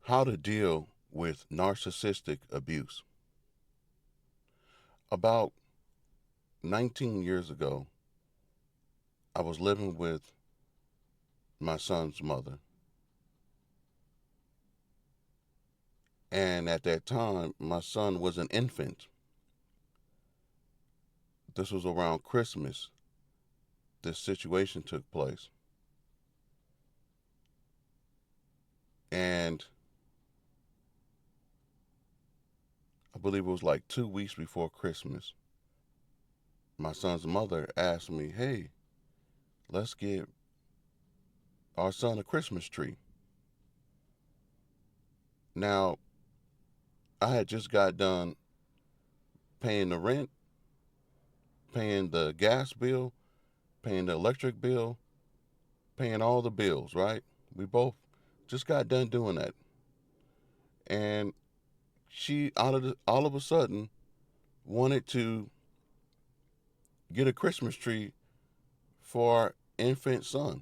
How to deal with narcissistic abuse. About 19 years ago, I was living with my son's mother. And at that time, my son was an infant. This was around Christmas. This situation took place. And I believe it was like 2 weeks before Christmas. My son's mother asked me, hey, let's get our son a Christmas tree. Now, I had just got done paying the rent, paying the gas bill, paying the electric bill, paying all the bills, right? We both just got done doing that. And she all of a sudden wanted to get a Christmas tree for our infant son.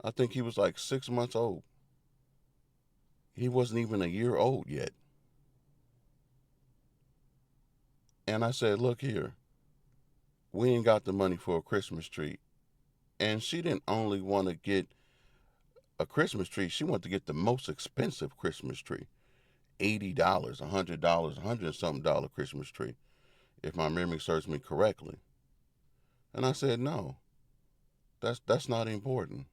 I think he was like 6 months old. He wasn't even a year old yet. And I said, look here, we ain't got the money for a Christmas tree. And she didn't only want to get a Christmas tree, she wanted to get the most expensive Christmas tree. $80, $100, $100 something Christmas tree, if my memory serves me correctly. And I said, no, that's not important.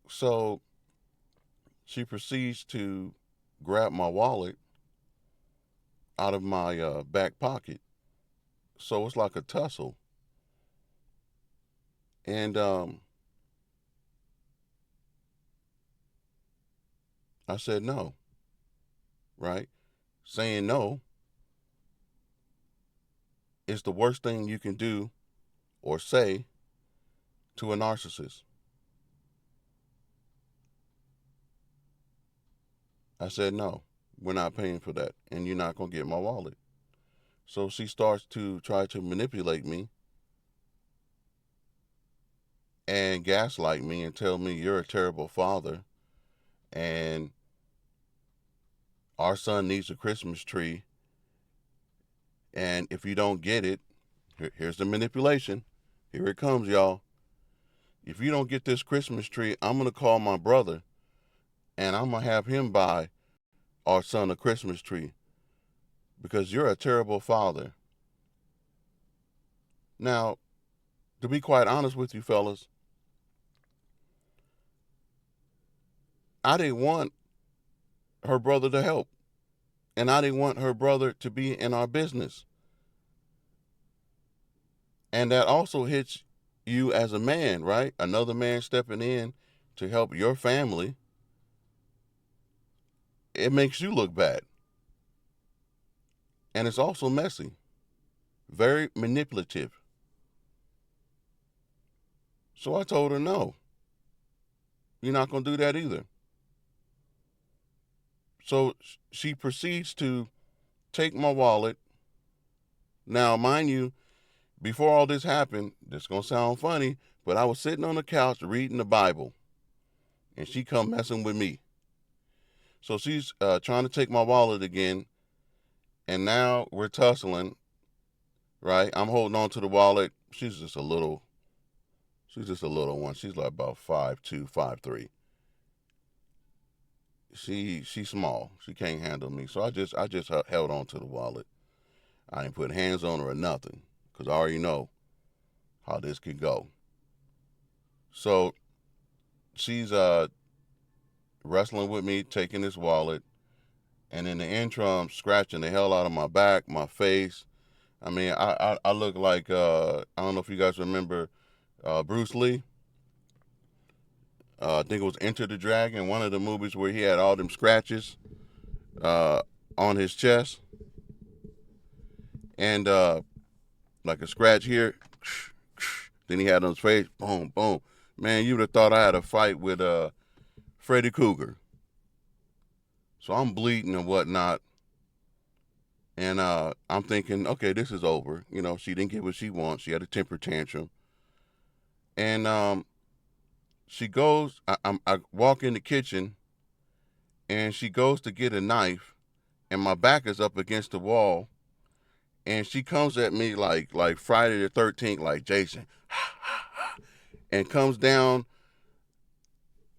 So she proceeds to grab my wallet out of my back pocket. So it's like a tussle. And I said no, right? Saying no is the worst thing you can do or say to a narcissist. I said no, we're not paying for that, and you're not going to get my wallet. So she starts to try to manipulate me and gaslight me and tell me you're a terrible father and our son needs a Christmas tree. And if you don't get it, here's the manipulation. Here it comes, y'all. If you don't get this Christmas tree, I'm going to call my brother and I'm going to have him buy our son a Christmas tree because you're a terrible father. Now, to be quite honest with you, fellas, I didn't want her brother to help. And I didn't want her brother to be in our business. And that also hits you as a man, right? Another man stepping in to help your family. It makes you look bad. And it's also messy, very manipulative. So I told her, no, you're not going to do that either. So she proceeds to take my wallet. Now, mind you, before all this happened, this is going to sound funny, but I was sitting on the couch reading the Bible, and she come messing with me. So she's trying to take my wallet again, and now we're tussling, right? I'm holding on to the wallet. She's just a little one. She's like about 5'2", 5'3". She's small. She can't handle me. So I just held on to the wallet. I didn't put hands on her or nothing, because I already know how this could go. So she's wrestling with me, taking this wallet, and in the interim, scratching the hell out of my back, my face. I mean, I look like I don't know if you guys remember Bruce Lee. I think it was Enter the Dragon, one of the movies where he had all them scratches uh, on his chest, and like a scratch here. Then he had on his face, boom, boom. Man, you would have thought I had a fight with Freddy Cougar. So I'm bleeding and whatnot, and I'm thinking, okay, this is over. She didn't get what she wants. She had a temper tantrum, and she goes, I walk in the kitchen, and she goes to get a knife, and my back is up against the wall, and she comes at me like Friday the 13th, like Jason, and comes down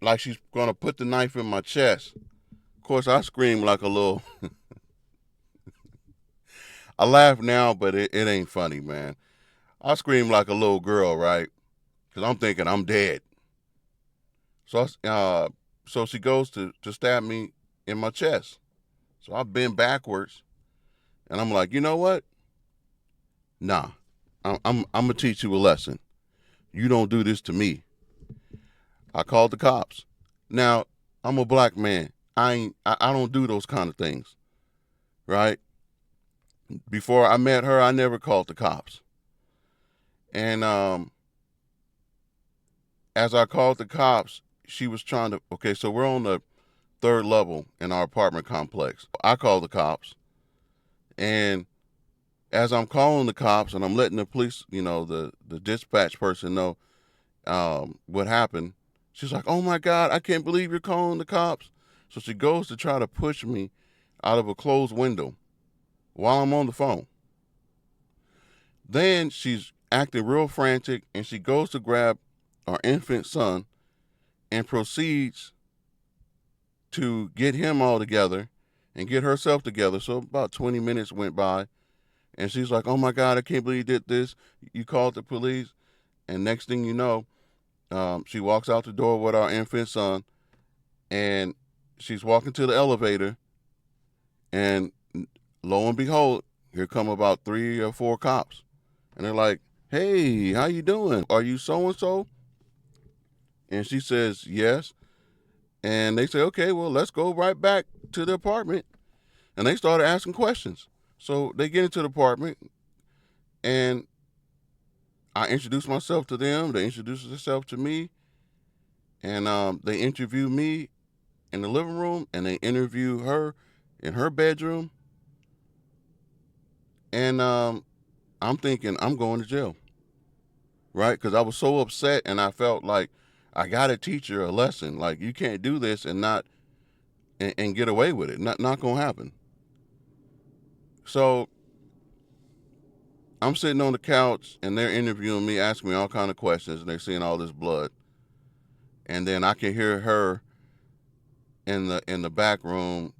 like she's gonna put the knife in my chest. Of course, I scream like a little. I laugh now, but it ain't funny, man. I scream like a little girl, right? Because I'm thinking I'm dead. So, so she goes to stab me in my chest. So I bend backwards, and I'm like, you know what? Nah, I'm gonna teach you a lesson. You don't do this to me. I called the cops. Now, I'm a black man. I don't do those kind of things, right? Before I met her, I never called the cops. And as I called the cops, she was trying to. Okay, so we're on the third level in our apartment complex. I called the cops, and as I'm calling the cops and I'm letting the police, the dispatch person know what happened, she's like, "Oh my God, I can't believe you're calling the cops." So she goes to try to push me out of a closed window while I'm on the phone. Then she's acting real frantic, and she goes to grab our infant son and proceeds to get him all together and get herself together. So about 20 minutes went by, and she's like, "Oh my God, I can't believe you did this. You called the police." And next thing you know, she walks out the door with our infant son, and she's walking to the elevator, and lo and behold, here come about 3 or 4 cops, and they're like, "Hey, how you doing? Are you so and so?" And she says, "Yes." And they say, "Okay, well, let's go right back to the apartment." And they started asking questions. So they get into the apartment, and I introduce myself to them. They introduce themselves to me, and they interview me in the living room, and they interview her in her bedroom. And I'm thinking I'm going to jail, right? Because I was so upset, and I felt like I got to teach her a lesson. Like, you can't do this and not and get away with it. Not gonna happen. So I'm sitting on the couch, and they're interviewing me, asking me all kind of questions, and they're seeing all this blood. And then I can hear her in the back room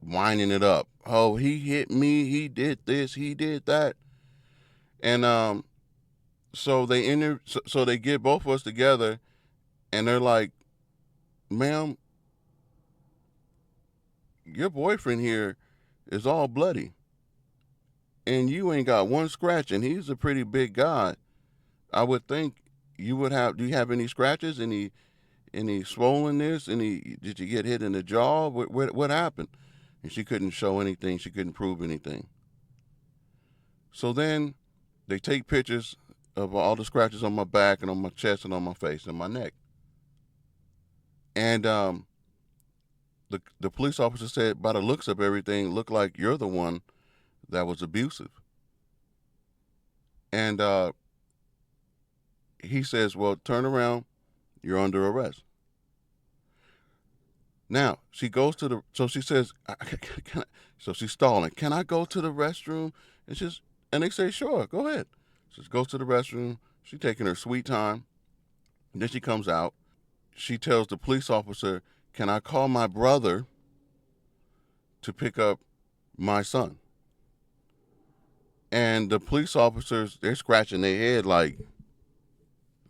winding it up. "Oh, he hit me. He did this. He did that." And so so they get both of us together, and they're like, "Ma'am, your boyfriend here is all bloody, and you ain't got one scratch, and he's a pretty big guy. I would think you would have. Do you have any scratches? Any swollenness? Did you get hit in the jaw? What happened?" And she couldn't show anything. She couldn't prove anything. So then they take pictures of all the scratches on my back and on my chest and on my face and my neck. And the police officer said, by the looks of everything, look like you're the one that was abusive. And he says, "Well, turn around. You're under arrest." Now she goes to so she says, so she's stalling. "Can I go to the restroom?" And they say, "Sure, go ahead." So she goes to the restroom. She's taking her sweet time. And then she comes out. She tells the police officer, "Can I call my brother to pick up my son?" And the police officers, they're scratching their head like,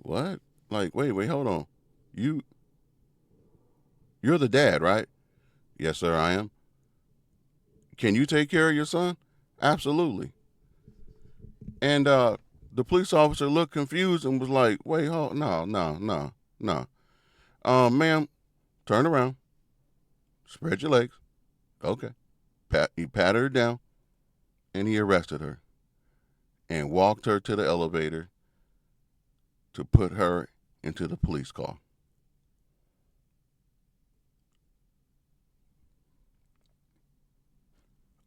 "What?" Like, wait, hold on. You, you're the dad, right? "Yes, sir, I am." "Can you take care of your son?" "Absolutely." And the police officer looked confused and was like, "Wait, hold, no. Ma'am, turn around, spread your legs." "Okay." He patted her down, and he arrested her and walked her to the elevator to put her into the police car.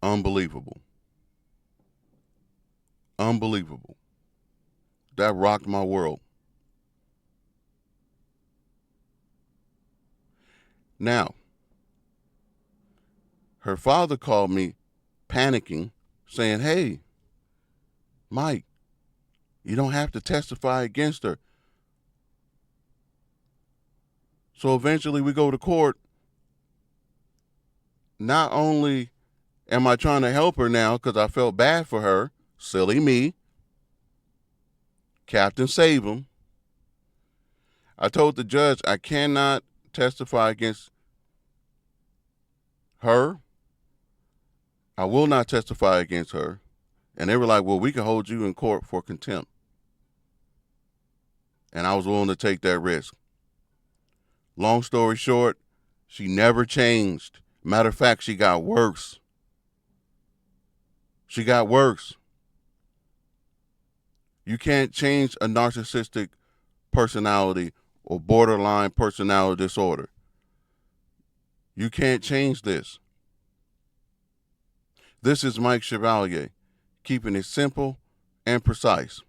Unbelievable. Unbelievable. That rocked my world. Now, her father called me panicking, saying, "Hey, Mike, you don't have to testify against her." So eventually we go to court. Not only am I trying to help her now because I felt bad for her, silly me, Captain Save 'em, I told the judge I cannot testify against her. I will not testify against her. And they were like, "Well, we can hold you in court for contempt." And I was willing to take that risk. Long story short, she never changed. Matter of fact, she got worse. She got worse. You can't change a narcissistic personality or borderline personality disorder. You can't change this. This is Mike Chevalier, keeping it simple and precise.